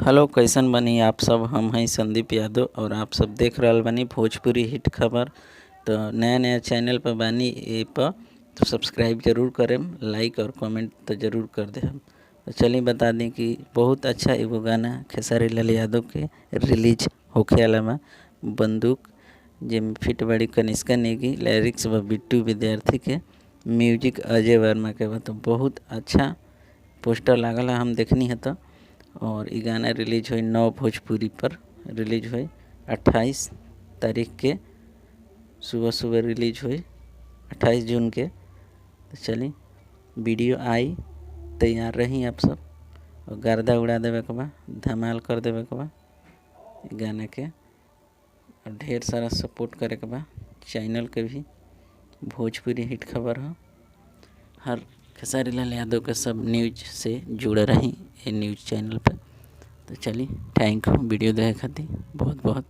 Hello, कैसन बनी आप सब। हम हैं संदीप यादव और आप सब देख रहल बानी भोजपुरी हिट खबर। तो नया नया चैनल पर बानी ए पर तो सब्सक्राइब जरूर करें, लाइक और कमेंट तो ज़रूर कर दे। हम तो चलिए बता दें कि बहुत अच्छा एगो गाना खेसारी लाल यादव के रिलीज होखे वाला बा बंदूक, जिसमें फिट बड़ी कनिष्का नेगी, लिरिक्स व बिट्टू विद्यार्थी के, म्यूजिक अजय वर्मा के बा। तो बहुत अच्छा पोस्टर लागल है, हम देखनी है। तो और ये गाना रिलीज हुई 9 भोजपुरी पर रिलीज हुई 28 तारीख के सुबह सुबह रिलीज हुई 28 जून के। तो चलिए वीडियो आई, तैयार रही आप सब और गर्दा उड़ा देवे के बा, धमाल कर देवे के बा गाना के। और ढेर सारा सपोर्ट करे के बा चैनल के भी। भोजपुरी हिट खबर है, हर खेसारी लाल यादव के सब न्यूज से जुड़े रही ये न्यूज़ चैनल पर। तो चलिए थैंक यू वीडियो देखे खातिर बहुत बहुत।